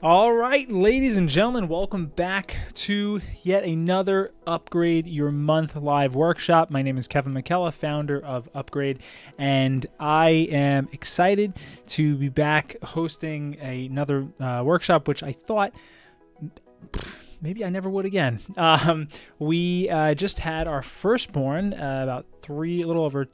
All right, ladies and gentlemen, welcome back to yet another Upgrade Your Month live workshop. My name is Kevin McKella, founder of Upgrade, and I am excited to be back hosting another workshop, which I thought maybe I never would again. We just had our firstborn about a little over,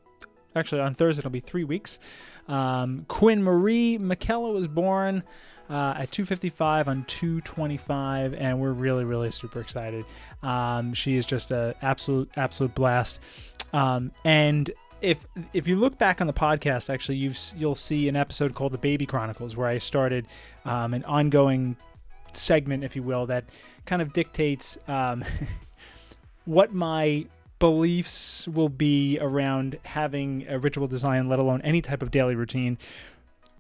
actually on Thursday it'll be 3 weeks. Quinn Marie McKella was born at 2:55 on 2:25, and we're really super excited. She is just an absolute blast. And if you look back on the podcast, actually you'll see an episode called The Baby Chronicles, where I started an ongoing segment, if you will, that kind of dictates what my beliefs will be around having a ritual design, let alone any type of daily routine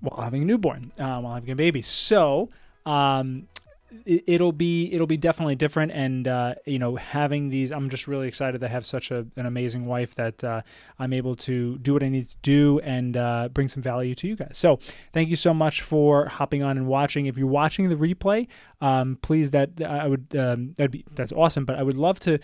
while having a newborn, while having a baby. So it'll be definitely different, and having these, I'm just really excited to have such an amazing wife that I'm able to do what I need to do and bring some value to you guys. So thank you so much for hopping on and watching. If you're watching the replay, please, that's awesome. But I would love to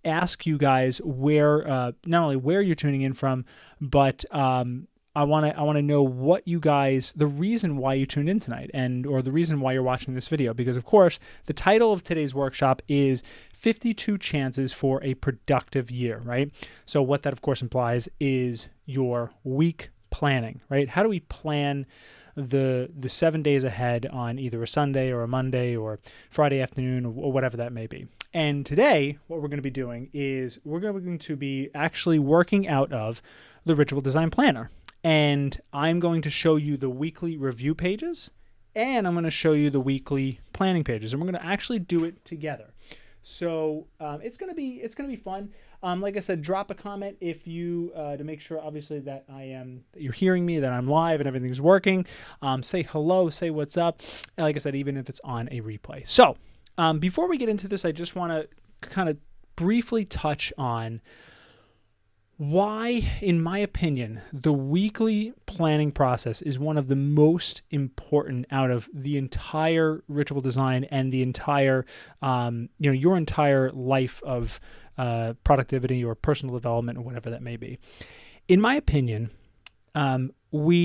ask you guys where, not only where you're tuning in from, but I want to know what you guys, the reason why you tuned in tonight, or the reason why you're watching this video, because of course the title of today's workshop is 52 Chances for a Productive Year, right? So what that of course implies is your week planning, right? How do we plan the 7 days ahead on either a Sunday or a Monday or Friday afternoon or whatever that may be? And today, what we're going to be doing is we're going to be actually working out of the Ritual Design Planner. And I'm going to show you the weekly review pages, and I'm going to show you the weekly planning pages, and we're going to actually do it together. So it's going to be fun. Like I said, drop a comment if you to make sure, obviously, that you're hearing me, that I'm live and everything's working. Say hello, say what's up. And like I said, even if it's on a replay. So before we get into this, I just want to kind of briefly touch on why, in my opinion, the weekly planning process is one of the most important out of the entire ritual design and the entire, your entire life of productivity or personal development or whatever that may be. In my opinion, actually,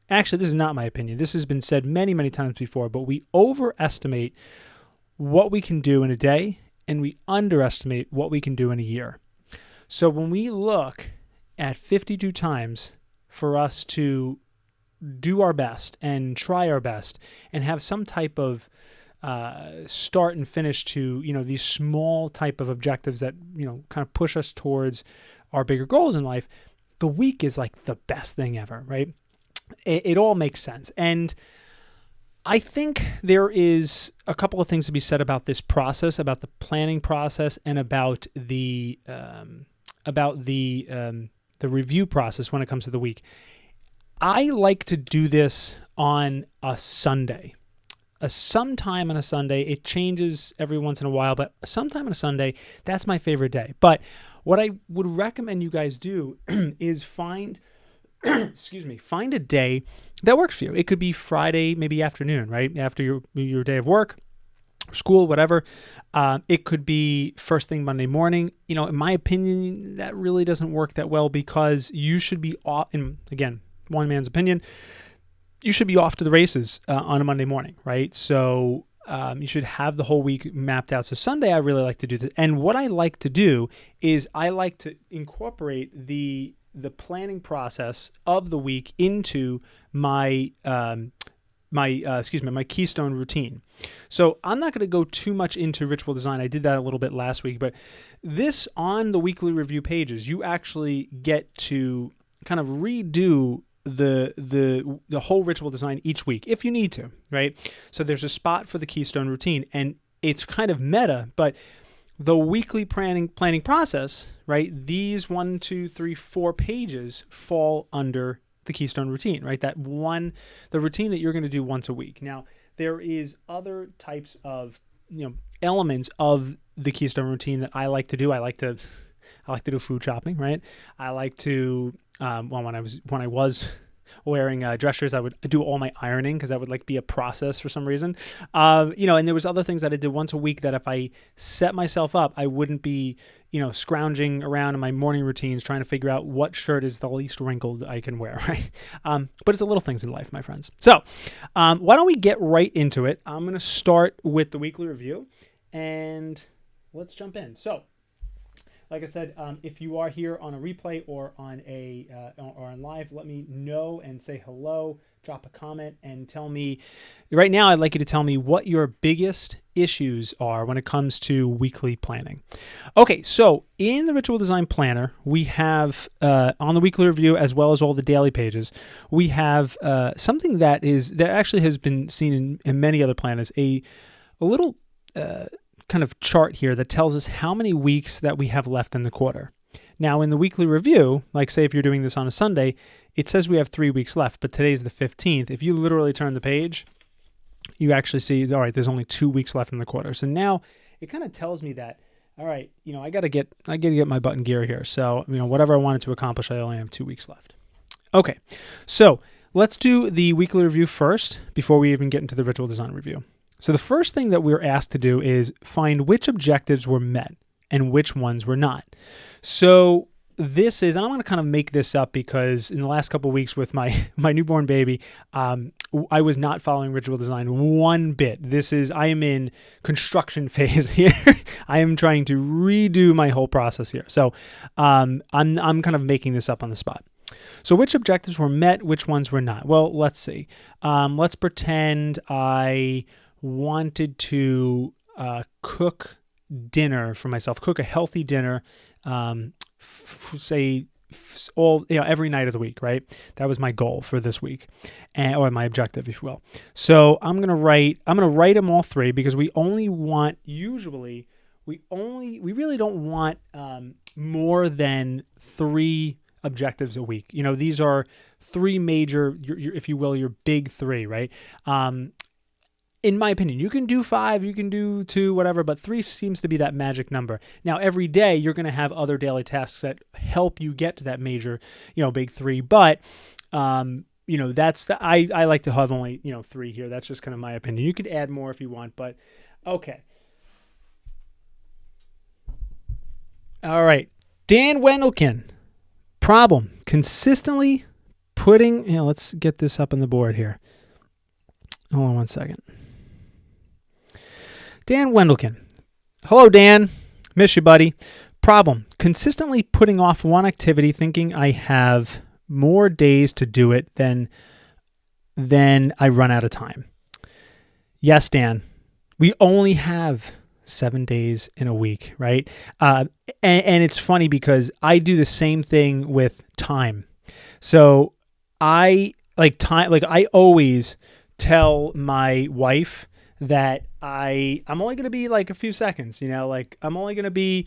this is not my opinion. This has been said many times before, but we overestimate what we can do in a day, and we underestimate what we can do in a year. So when we look at 52 times for us to do our best and try our best and have some type of start and finish to, these small type of objectives that, kind of push us towards our bigger goals in life, the week is like the best thing ever, right? It all makes sense. And I think there is a couple of things to be said about this process, about the planning process, and about the review process when it comes to the week. I like to do this on a Sunday. Sometime on a Sunday. It changes every once in a while, but sometime on a Sunday, that's my favorite day. But what I would recommend you guys do is find a day that works for you. It could be Friday, maybe afternoon, right? After your day of work, school, whatever. It could be first thing Monday morning. In my opinion, that really doesn't work that well, because you should be off, and again, one man's opinion, you should be off to the races on a Monday morning, right? So you should have the whole week mapped out. So Sunday, I really like to do this. And what I like to do is I like to incorporate the planning process of the week into my my keystone routine. So I'm not going to go too much into ritual design. I did that a little bit last week, but this, on the weekly review pages, you actually get to kind of redo the whole ritual design each week if you need to, right? So there's a spot for the keystone routine, and it's kind of meta, but the weekly planning process, right? These 1, 2, 3, 4 pages fall under the keystone routine, right? The routine that you're going to do once a week. Now, there is other types of, elements of the keystone routine that I like to do. I like to do food shopping, right? I like to, when I was wearing dress shirts. I would do all my ironing because that would like be a process for some reason. And there was other things that I did once a week that if I set myself up, I wouldn't be, scrounging around in my morning routines trying to figure out what shirt is the least wrinkled I can wear, right? But it's the little things in life, my friends. So why don't we get right into it? I'm going to start with the weekly review and let's jump in. So, like I said, if you are here on a replay or on on live, let me know and say hello. Drop a comment and tell me. Right now, I'd like you to tell me what your biggest issues are when it comes to weekly planning. Okay, so in the Ritual Design Planner, we have on the weekly review as well as all the daily pages, we have something that actually has been seen in many other planners, a little kind of chart here that tells us how many weeks that we have left in the quarter. Now, in the weekly review, like say if you're doing this on a Sunday, it says we have 3 weeks left, but today's the 15th. If you literally turn the page, you actually see, all right, there's only 2 weeks left in the quarter. So now it kind of tells me that, all right, I got to get my butt in gear here. So, whatever I wanted to accomplish, I only have 2 weeks left. Okay, so let's do the weekly review first before we even get into the Ritual Design review. So the first thing that we're asked to do is find which objectives were met and which ones were not. So this is, and I'm going to kind of make this up because in the last couple of weeks with my newborn baby, I was not following Ritual Design one bit. I am in construction phase here. I am trying to redo my whole process here. So I'm kind of making this up on the spot. So which objectives were met, which ones were not? Well, let's see. Let's pretend I wanted to cook dinner for myself, cook a healthy dinner, every night of the week, right? That was my goal for this week, or my objective, if you will. So I'm gonna write them all three because we really don't want more than 3 objectives a week. These are 3 major, if you will, your big 3, right? In my opinion, you can do 5, you can do 2, whatever, but 3 seems to be that magic number. Now, every day you're going to have other daily tasks that help you get to that major, big 3. But, I like to have only, 3 here. That's just kind of my opinion. You could add more if you want, but okay. All right. Dan Wendelkin. Problem. Consistently putting, let's get this up on the board here. Hold on one second. Dan Wendelkin. Hello, Dan. Miss you, buddy. Problem. Consistently putting off one activity thinking I have more days to do it than I run out of time. Yes, Dan. We only have 7 days in a week, right? And it's funny because I do the same thing with time. So I always tell my wife that I'm only going to be like a few seconds, I'm only going to be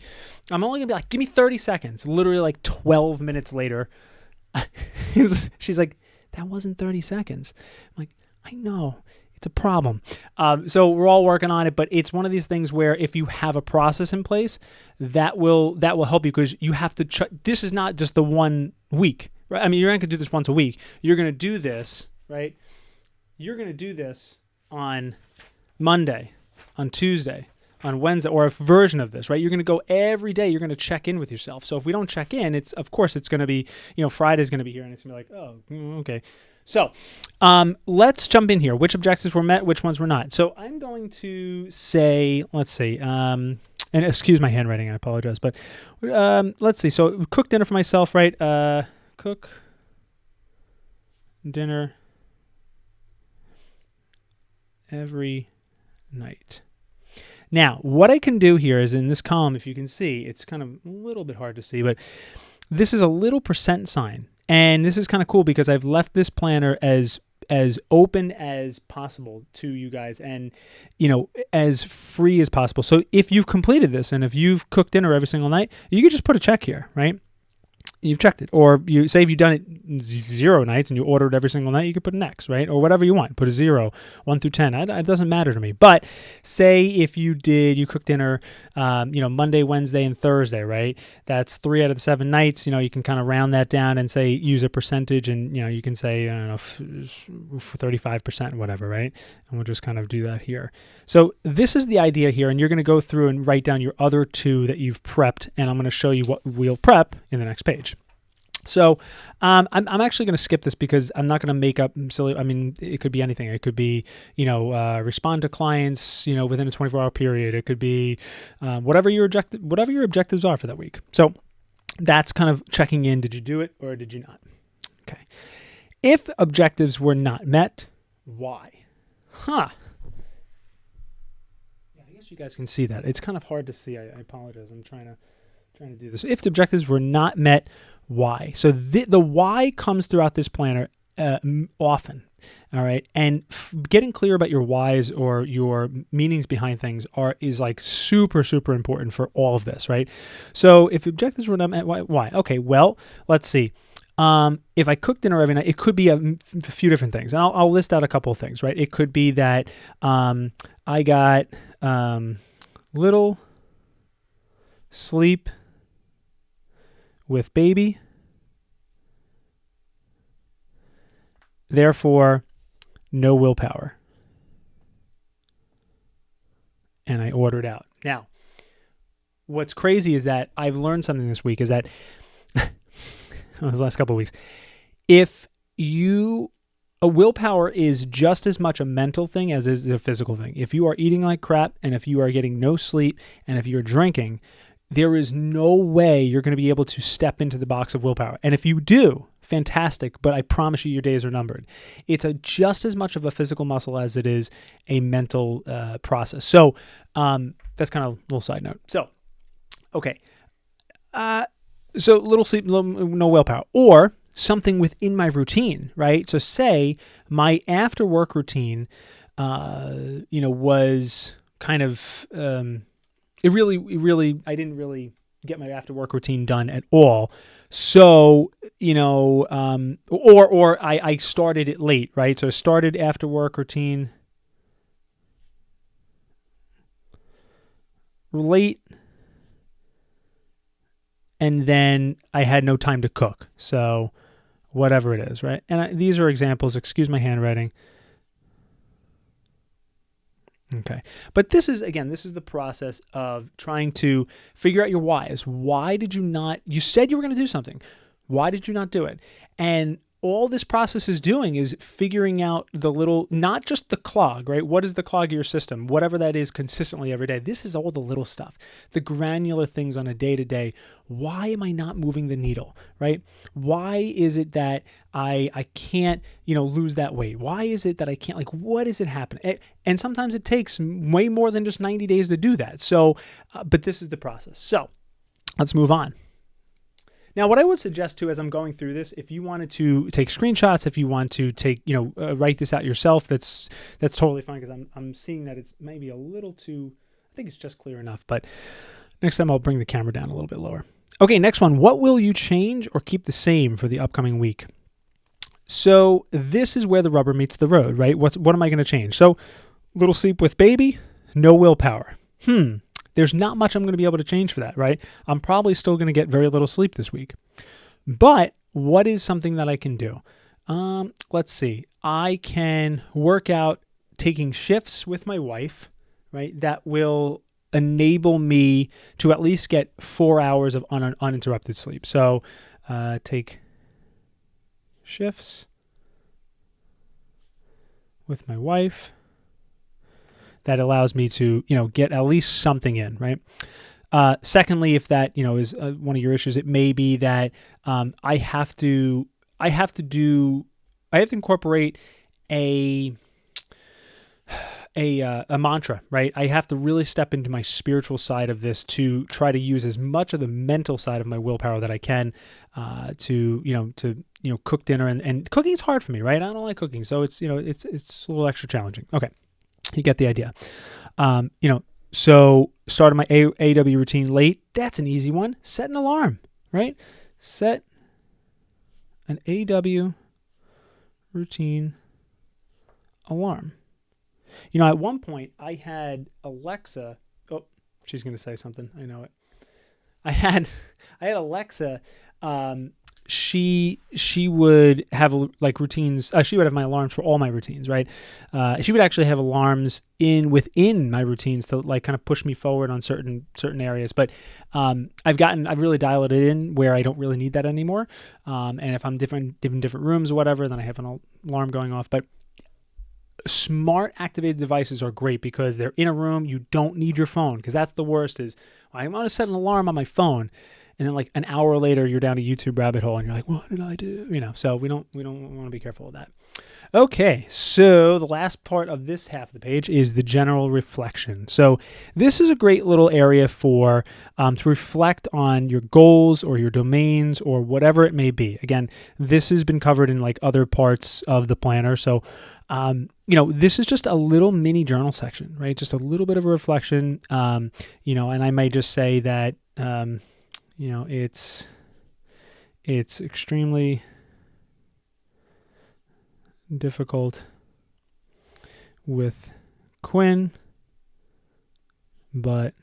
like, give me 30 seconds, literally like 12 minutes later. She's like, that wasn't 30 seconds. I'm like, I know it's a problem. So we're all working on it, but it's one of these things where if you have a process in place, that will help you because you have to, this is not just the 1 week, right? I mean, you're not going to do this once a week. You're going to do this, right? You're going to do this on Monday, on Tuesday, on Wednesday, or a version of this, right? You're going to go every day. You're going to check in with yourself. So if we don't check in, it's going to be, Friday's going to be here and it's going to be like, oh, okay. So let's jump in here. Which objectives were met? Which ones were not? So I'm going to say, let's see, and excuse my handwriting, I apologize, but let's see. So cook dinner for myself, right? Cook dinner every night. Now, what I can do here is in this column, if you can see, it's kind of a little bit hard to see, but this is a little % sign. And this is kind of cool because I've left this planner as open as possible to you guys and, as free as possible. So if you've completed this and if you've cooked dinner every single night, you can just put a check here, right? you've checked it. Or you say if you've done it 0 nights and you order it every single night, you could put an X, right? Or whatever you want. Put a 0, 1 through 10. It doesn't matter to me. But say if you cooked dinner, Monday, Wednesday, and Thursday, right? That's 3 out of the 7 nights. You can kind of round that down and say use a percentage, and you can say, I don't know, 35%, whatever, right? And we'll just kind of do that here. So this is the idea here, and you're going to go through and write down your other 2 that you've prepped, and I'm going to show you what we'll prep in the next page. So I'm actually going to skip this because I'm not going to make up silly. I mean, it could be anything. It could be, respond to clients, within a 24-hour period. It could be whatever your objectives are for that week. So that's kind of checking in. Did you do it or did you not? Okay. If objectives were not met, why? Yeah, I guess you guys can see that. It's kind of hard to see. I apologize. I'm trying to do this. If the objectives were not met, why? So the why comes throughout this planner often, all right? And getting clear about your whys or your meanings behind things is like super, super important for all of this, right? So if objectives were not met, why? Okay, well, let's see. If I cook dinner every night, it could be a few different things. And I'll list out a couple of things, right? It could be that I got little sleep with baby, therefore no willpower, and I ordered out. Now, what's crazy is that I've learned something this week, is that those last couple of weeks, if a willpower is just as much a mental thing as it is a physical thing. If you are eating like crap, and if you are getting no sleep, and if you're drinking, there is no way you're going to be able to step into the box of willpower. And if you do, fantastic, but I promise you your days are numbered. It's just as much of a physical muscle as it is a mental process. So that's kind of a little side note. So, okay. So little sleep, no willpower. Or something within my routine, right? So say my after work routine, was kind of... I didn't really get my after work routine done at all. So, or I started it late, right? So I started after work routine late, and then I had no time to cook. So whatever it is, right? And these are examples, excuse my handwriting. Okay. But this is the process of trying to figure out your whys. Why did you said you were going to do something. Why did you not do it? And all this process is doing is figuring out not just the clog, right? What is the clog of your system? Whatever that is consistently every day. This is all the little stuff, the granular things on a day-to-day. Why am I not moving the needle, right? Why is it that I can't, lose that weight? Why is it that I can't, what is it happening? And sometimes it takes way more than just 90 days to do that. So, but this is the process. So let's move on. Now, what I would suggest too, as I'm going through this, if you wanted to take screenshots, if you want to take, write this out yourself, that's totally fine, because I'm seeing that it's maybe a little too, I think it's just clear enough, but next time I'll bring the camera down a little bit lower. Okay, next one. What will you change or keep the same for the upcoming week? So this is where the rubber meets the road, right? What am I going to change? So little sleep with baby, no willpower. There's not much I'm going to be able to change for that, right? I'm probably still going to get very little sleep this week. But what is something that I can do? Let's see. I can work out taking shifts with my wife, right? That will enable me to at least get 4 hours of uninterrupted sleep. So take shifts with my wife. That allows me to, get at least something in, right? Secondly, if that, is one of your issues, it may be that I have to incorporate a mantra, right? I have to really step into my spiritual side of this to try to use as much of the mental side of my willpower that I can to cook dinner. And cooking is hard for me, right? I don't like cooking, so it's a little extra challenging. Okay. You get the idea. So started my AW routine late. That's an easy one. Set an alarm, right? Set an AW routine alarm. You know, at one point I had Alexa. Oh, she's going to say something. I know it. I had Alexa. She would have like routines. She would have my alarms for all my routines, right? She would actually have alarms within my routines to like kind of push me forward on certain areas. But I've really dialed it in where I don't really need that anymore. And if I'm different rooms or whatever, then I have an alarm going off. But smart activated devices are great because they're in a room. You don't need your phone, because that's the worst. Is I want to set an alarm on my phone, and then like an hour later you're down a YouTube rabbit hole and you're like, what did I do? You know, so we don't want to be careful of that. Okay, so the last part of this half of the page is the general reflection. So this is a great little area for to reflect on your goals or your domains or whatever it may be. Again, this has been covered in like other parts of the planner. So you know, this is just a little mini journal section, right? Just a little bit of a reflection, you know, and I may just say that, you know, it's extremely difficult with Quinn, but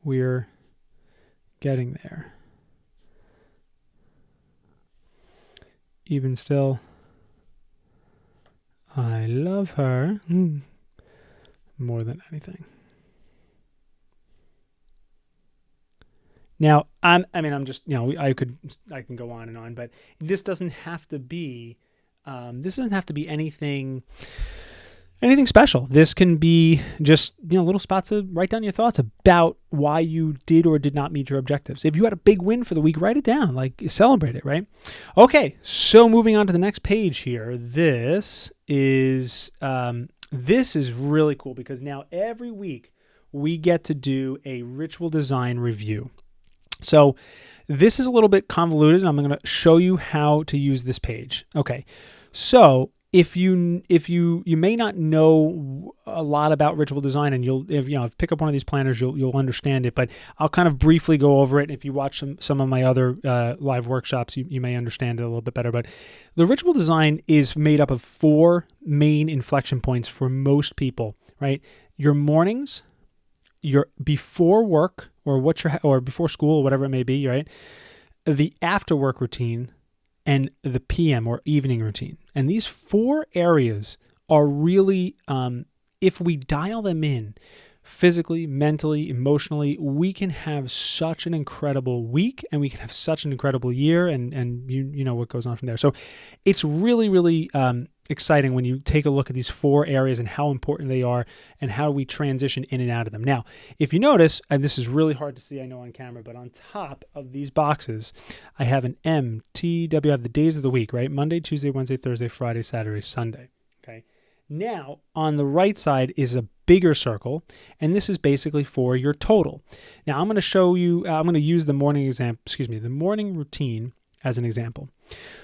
we're getting there. Even still, I love her more than anything. Now, I'm just, you know, I can go on and on, but this doesn't have to be anything special. This can be just, you know, little spots to write down your thoughts about why you did or did not meet your objectives. If you had a big win for the week, write it down, like celebrate it, right? Okay, so moving on to the next page here. This is really cool because now every week we get to do a ritual design review. So this is a little bit convoluted, and I'm going to show you how to use this page. Okay, so if you may not know a lot about ritual design, and if pick up one of these planners, you'll understand it. But I'll kind of briefly go over it. If you watch some of my other live workshops, you may understand it a little bit better. But the ritual design is made up of 4 main inflection points for most people, right? Your mornings, your before work or before school or whatever it may be, right? The after work routine, and the PM or evening routine. And these 4 areas are really, if we dial them in physically, mentally, emotionally, we can have such an incredible week, and we can have such an incredible year, and you know what goes on from there. So it's really, really exciting when you take a look at these 4 areas and how important they are and how we transition in and out of them. Now, if you notice, and this is really hard to see, I know on camera, but on top of these boxes, I have an MTW. I have the days of the week, right? Monday, Tuesday, Wednesday, Thursday, Friday, Saturday, Sunday. Okay. Now, on the right side is a bigger circle, and this is basically for your total. Now, I'm going to show you, I'm going to use the morning routine as an example.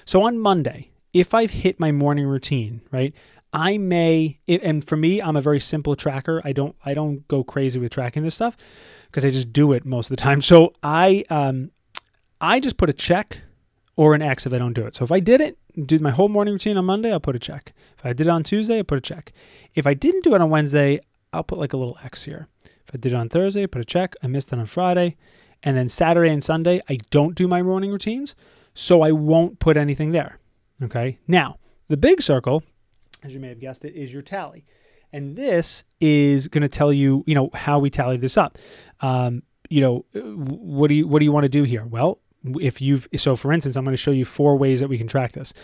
So on Monday, if I've hit my morning routine, right, I may, and for me, I'm a very simple tracker. I don't go crazy with tracking this stuff because I just do it most of the time. So I just put a check or an X if I don't do it. So if I did my whole morning routine on Monday, I'll put a check. If I did it on Tuesday, I put a check. If I didn't do it on Wednesday, I'll put like a little X here. If I did it on Thursday, I put a check. I missed it on Friday. And then Saturday and Sunday, I don't do my morning routines, so I won't put anything there. Okay. Now, the big circle, as you may have guessed it, is your tally. And this is going to tell you, you know, how we tally this up. You know, what do you want to do here? Well, so for instance, I'm going to show you 4 ways that we can track this.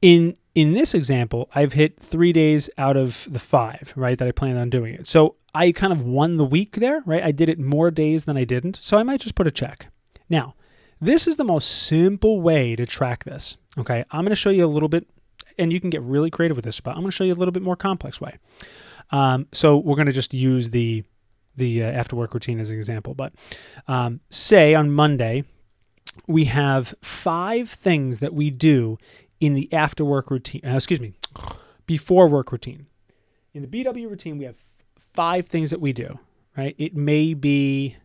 In this example, I've hit 3 days out of the 5, right, that I planned on doing it. So I kind of won the week there, right? I did it more days than I didn't. So I might just put a check. Now, this is the most simple way to track this. Okay, I'm going to show you a little bit, and you can get really creative with this, but I'm going to show you a little bit more complex way. So we're going to just use the after work routine as an example. But say on Monday, we have 5 things that we do in the after work routine. Before work routine. In the BW routine, we have 5 things that we do. Right? It may be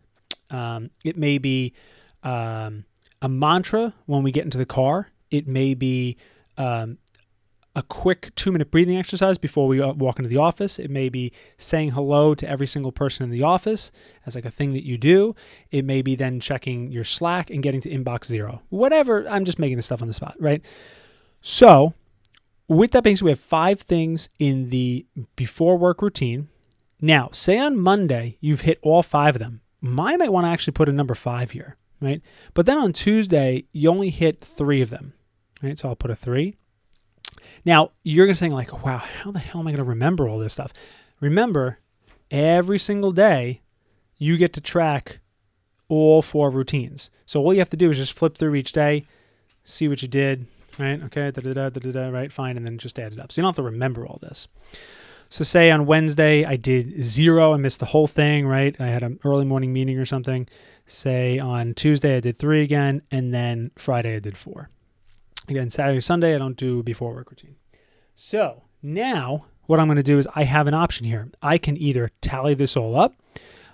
a mantra when we get into the car. It may be a quick 2-minute breathing exercise before we walk into the office. It may be saying hello to every single person in the office as like a thing that you do. It may be then checking your Slack and getting to inbox 0. Whatever, I'm just making this stuff on the spot, right? So with that being said, we have 5 things in the before work routine. Now, say on Monday, you've hit all 5 of them. I might want to actually put a number 5 here, right? But then on Tuesday, you only hit 3 of them, right? So I'll put a 3. Now, you're going to say like, wow, how the hell am I going to remember all this stuff? Remember, every single day, you get to track all 4 routines. So all you have to do is just flip through each day, see what you did, right? Okay, right, fine, and then just add it up. So you don't have to remember all this. So say on Wednesday, I did 0. I missed the whole thing, right? I had an early morning meeting or something. Say on Tuesday, I did 3 again, and then Friday, I did 4. Again, Saturday, Sunday, I don't do before work routine. So now what I'm going to do is I have an option here. I can either tally this all up.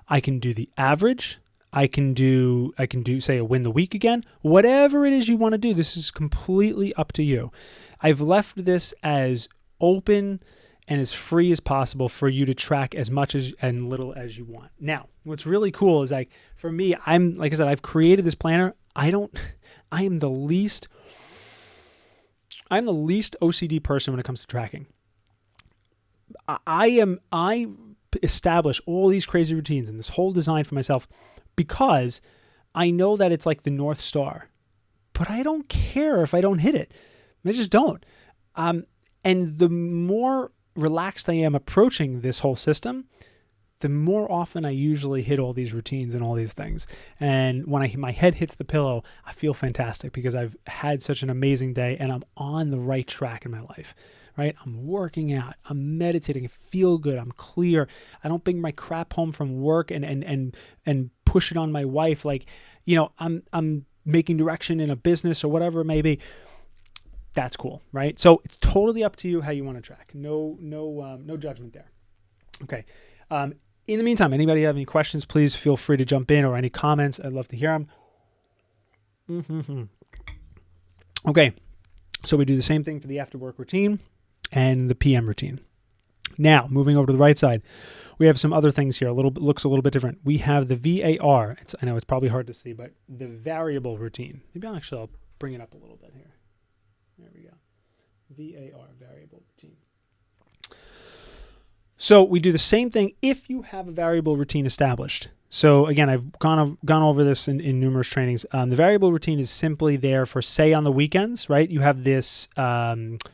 I can do the average. I can do say a win the week again. Whatever it is you want to do, this is completely up to you. I've left this as open and as free as possible for you to track as much as and little as you want. Now, what's really cool is like for me, like I said, I've created this planner. I am the least OCD person when it comes to tracking. I establish all these crazy routines and this whole design for myself because I know that it's like the North Star, but I don't care if I don't hit it. I just don't. And the more relaxed I am approaching this whole system, the more often I usually hit all these routines and all these things. And when my head hits the pillow, I feel fantastic because I've had such an amazing day and I'm on the right track in my life, right? I'm working out, I'm meditating, I feel good, I'm clear. I don't bring my crap home from work and push it on my wife. Like, I'm making direction in a business or whatever it may be. That's cool, right? So it's totally up to you how you want to track. No judgment there. Okay. In the meantime, anybody have any questions, please feel free to jump in, or any comments. I'd love to hear them. Okay, so we do the same thing for the after work routine and the PM routine. Now, moving over to the right side, we have some other things here. Looks a little bit different. We have the VAR. I know it's probably hard to see, but the variable routine. Maybe I'll bring it up a little bit here. There we go. VAR, variable routine. So we do the same thing if you have a variable routine established. So again, I've gone over this in numerous trainings. The variable routine is simply there for, say, on the weekends, right? You have this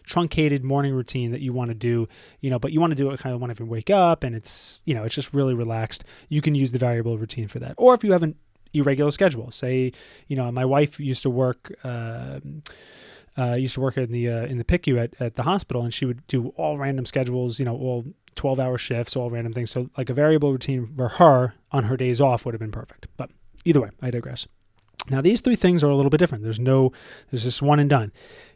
truncated morning routine that you want to do, but you want to do it kind of whenever you wake up, and it's just really relaxed. You can use the variable routine for that. Or if you have an irregular schedule, say, my wife used to work. Used to work in the PICU at the hospital, and she would do all random schedules, all 12-hour shifts, all random things. So like a variable routine for her on her days off would have been perfect. But either way, I digress. Now these 3 things are a little bit different. There's just one and done.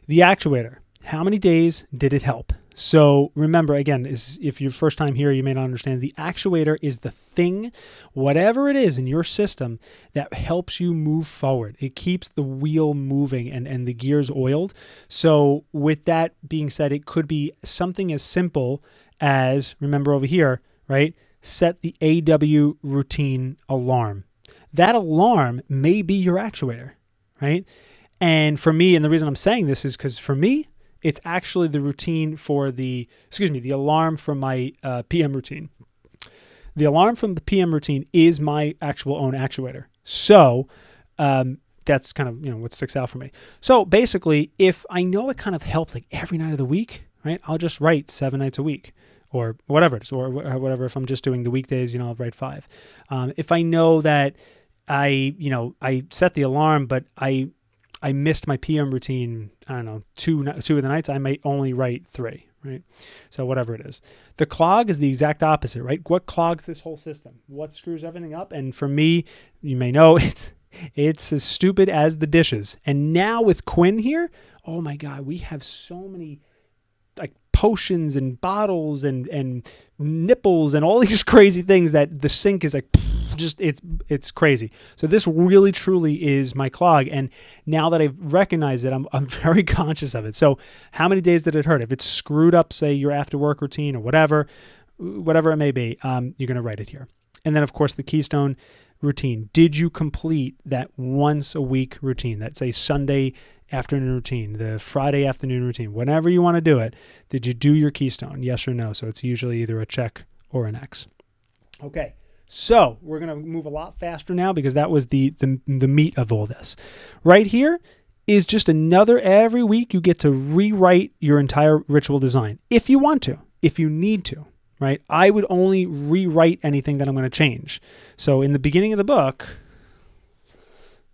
The actuator, how many days did it help? So remember, again, if you're first time here, you may not understand. The actuator is the thing, whatever it is in your system, that helps you move forward. It keeps the wheel moving and the gears oiled. So with that being said, it could be something as simple as, remember over here, right? Set the AW routine alarm. That alarm may be your actuator, right? And for me, and the reason I'm saying this is because for me, it's actually the routine for the alarm from my PM routine. The alarm from the PM routine is my actual own actuator. So that's kind of, what sticks out for me. So basically, if I know it kind of helps like every night of the week, right, I'll just write 7 nights a week or whatever it is, or whatever. If I'm just doing the weekdays, I'll write 5. If I know that I set the alarm, but I missed my PM routine, I don't know, two of the nights, I might only write 3, right? So whatever it is. The clog is the exact opposite, right? What clogs this whole system? What screws everything up? And for me, you may know, it's as stupid as the dishes. And now with Quinn here, oh my God, we have so many like potions and bottles and nipples and all these crazy things that the sink is like just it's crazy. So this really truly is my clog, and now that I've recognized it, I'm very conscious of it. So how many days did it hurt? If it's screwed up, say your after work routine or whatever it may be, you're going to write it here. And then of course the keystone routine. Did you complete that once a week routine? That's a Sunday afternoon routine, the Friday afternoon routine, whenever you want to do it. Did you do your keystone? Yes or no? So it's usually either a check or an X. Okay. So we're going to move a lot faster now because that was the meat of all this. Right here is just another, every week you get to rewrite your entire ritual design if you want to, if you need to, right? I would only rewrite anything that I'm going to change. So in the beginning of the book,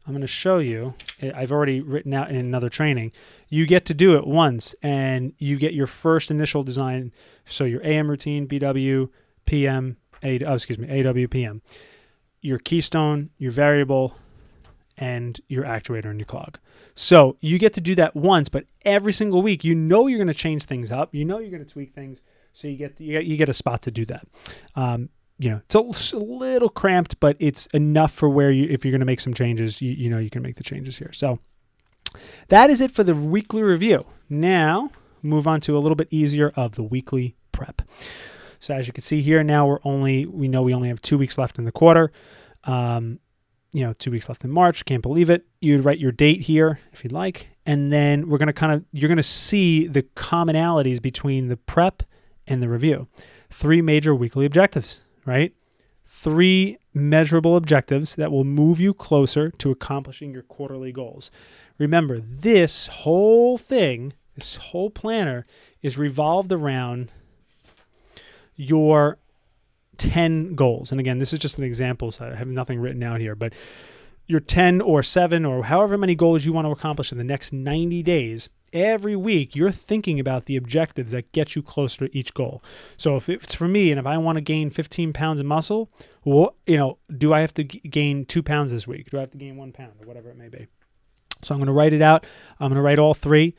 I'm going to show you, I've already written out in another training, you get to do it once and you get your first initial design. So your AM routine, BW, PM, AW, PM, your keystone, your variable, and your actuator and your clog. So you get to do that once, but every single week, you know you're going to change things up. You know you're going to tweak things. So you get a spot to do that. It's a little cramped, but it's enough for where if you're going to make some changes, you know you can make the changes here. So that is it for the weekly review. Now move on to a little bit easier of the weekly prep. So as you can see here, now we know we only have 2 weeks left in the quarter. 2 weeks left in March. Can't believe it. You'd write your date here if you'd like. And then you're going to see the commonalities between the prep and the review. 3 major weekly objectives, right? 3 measurable objectives that will move you closer to accomplishing your quarterly goals. Remember, this whole planner is revolved around your 10 goals. And again, this is just an example, so I have nothing written out here, but your 10 or 7 or however many goals you want to accomplish in the next 90 days, every week you're thinking about the objectives that get you closer to each goal. So if it's for me and if I want to gain 15 pounds of muscle, do I have to gain 2 pounds this week? Do I have to gain 1 pound or whatever it may be? So I'm going to write it out. I'm going to write all 3.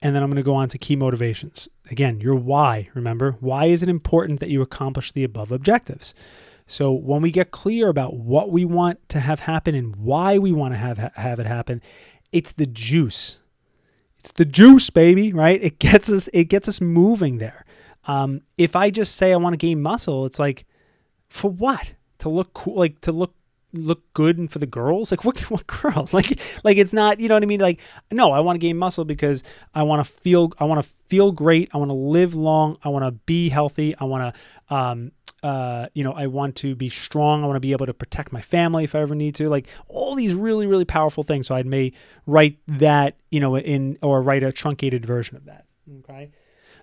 And then I'm going to go on to key motivations. Again, your why, remember? Why is it important that you accomplish the above objectives? So when we get clear about what we want to have happen and why we want to have it happen, it's the juice. It's the juice, baby, right? It gets us moving there. If I just say I want to gain muscle, it's like, for what? To look cool, like to look good and for the girls? Like what girls? Like it's not, you know what I mean? Like, no, I want to gain muscle because I want to feel great. I want to live long. I want to be healthy. I want to, I want to be strong. I want to be able to protect my family if I ever need to. Like all these really, really powerful things. So I may write that, or write a truncated version of that. Okay.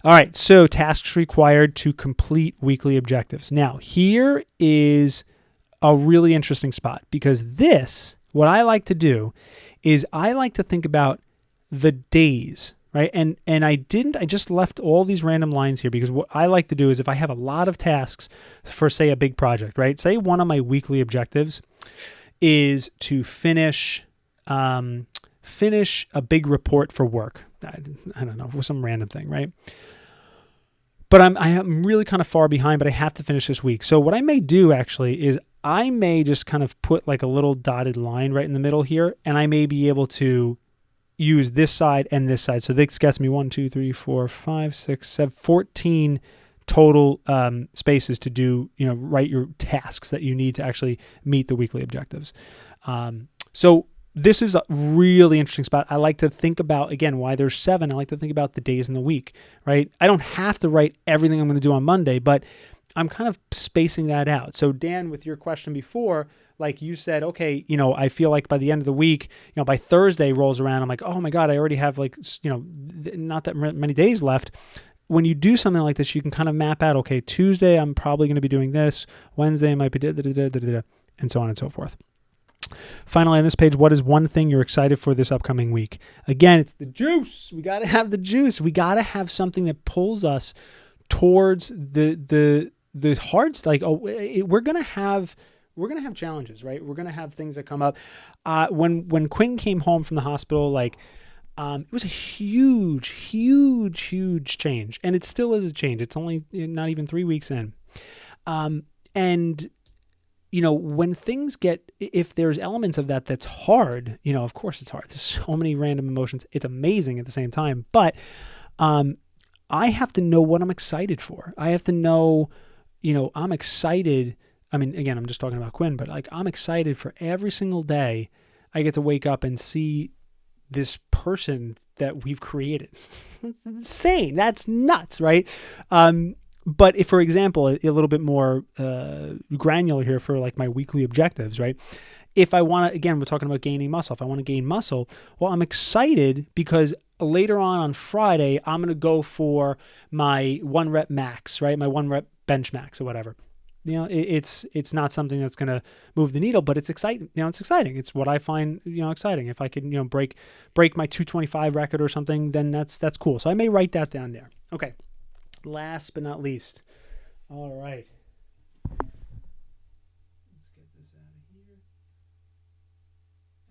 All right. So tasks required to complete weekly objectives. Now here is a really interesting spot because what I like to do is I like to think about the days, right? And I just left all these random lines here because what I like to do is if I have a lot of tasks for, say, a big project, right? Say one of my weekly objectives is to finish a big report for work. I don't know, some random thing, right? But I am really kind of far behind, but I have to finish this week. So what I may do actually is I may just kind of put like a little dotted line right in the middle here, and I may be able to use this side and this side. So this gets me 1, 2, 3, 4, 5, 6, 7, 14 total spaces to do, write your tasks that you need to actually meet the weekly objectives. So this is a really interesting spot. I like to think about, again, why there's 7. I like to think about the days in the week, right? I don't have to write everything I'm going to do on Monday, but I'm kind of spacing that out. So Dan, with your question before, like you said, okay, I feel like by the end of the week, by Thursday rolls around, I'm like, oh my God, I already have not that many days left. When you do something like this, you can kind of map out, okay, Tuesday, I'm probably going to be doing this. Wednesday, I might be and so on and so forth. Finally, on this page, what is one thing you're excited for this upcoming week? Again, it's the juice. We got to have the juice. We got to have something that pulls us towards the hard stuff. We're gonna have challenges, right? We're gonna have things that come up. When Quinn came home from the hospital, it was a huge change, and it still is a change. It's only not even 3 weeks in, and when things get, if there's elements of that that's hard, of course it's hard. There's so many random emotions. It's amazing at the same time. But I have to know what I'm excited for. I have to know, I'm excited. I mean, again, I'm just talking about Quinn, but like I'm excited for every single day I get to wake up and see this person that we've created. It's insane. That's nuts, right? But if, for example, a little bit more granular here for like my weekly objectives, right? If I want to, again, we're talking about gaining muscle. If I want to gain muscle, well, I'm excited because later on Friday, I'm going to go for my 1 rep max, right? My 1 rep bench max or whatever. It's not something that's going to move the needle, but it's exciting. It's exciting. It's what I find, exciting. If I can, break my 225 record or something, then that's cool. So I may write that down there. Okay. Last but not least. All right. Let's get this out of here.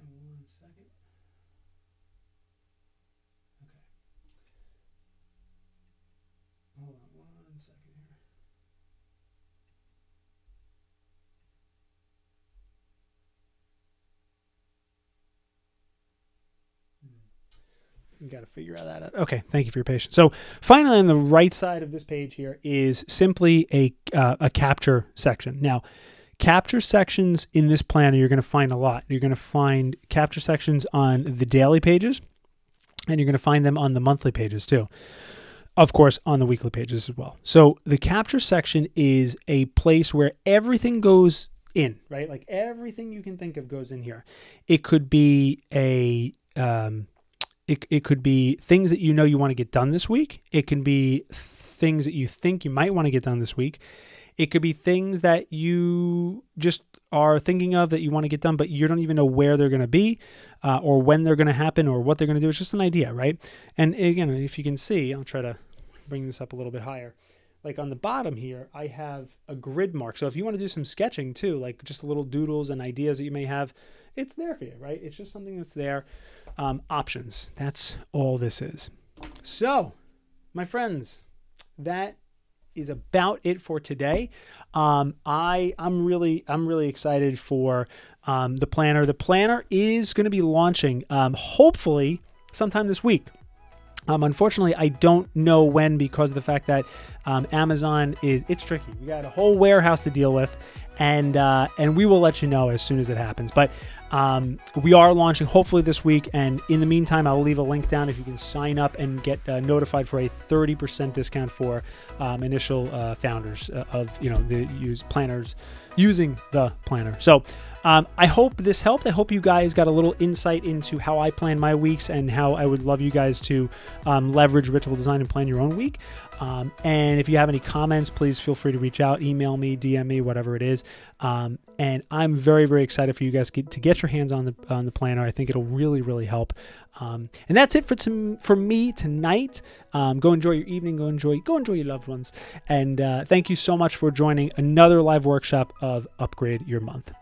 And 1 second. Okay. Hold on 1 second here. You got to figure that out. Okay, thank you for your patience. So finally, on the right side of this page here is simply a capture section. Now, capture sections in this planner, you're going to find a lot. You're going to find capture sections on the daily pages, and you're going to find them on the monthly pages too. Of course, on the weekly pages as well. So the capture section is a place where everything goes in, right? Like everything you can think of goes in here. It could be It could be things that you want to get done this week. It can be things that you think you might want to get done this week. It could be things that you just are thinking of that you want to get done, but you don't even know where they're going to be or when they're going to happen or what they're going to do. It's just an idea, right? And again, if you can see, I'll try to bring this up a little bit higher. Like on the bottom here, I have a grid mark. So if you want to do some sketching too, like just little doodles and ideas that you may have, it's there for you, right? It's just something that's there. Options. That's all this is. So, my friends, that is about it for today. I'm really excited for the planner. The planner is going to be launching hopefully sometime this week. Unfortunately, I don't know when because of the fact that Amazon it's tricky. We got a whole warehouse to deal with, and we will let you know as soon as it happens. But we are launching hopefully this week, and in the meantime, I'll leave a link down if you can sign up and get notified for a 30% discount for initial founders of the planners using the planner. So. I hope this helped. I hope you guys got a little insight into how I plan my weeks and how I would love you guys to leverage ritual design and plan your own week. And if you have any comments, please feel free to reach out, email me, DM me, whatever it is. And I'm very, very excited for you guys to get your hands on the planner. I think it'll really, really help. And that's it for me tonight. Go enjoy your evening. Go enjoy your loved ones. And thank you so much for joining another live workshop of Upgrade Your Month.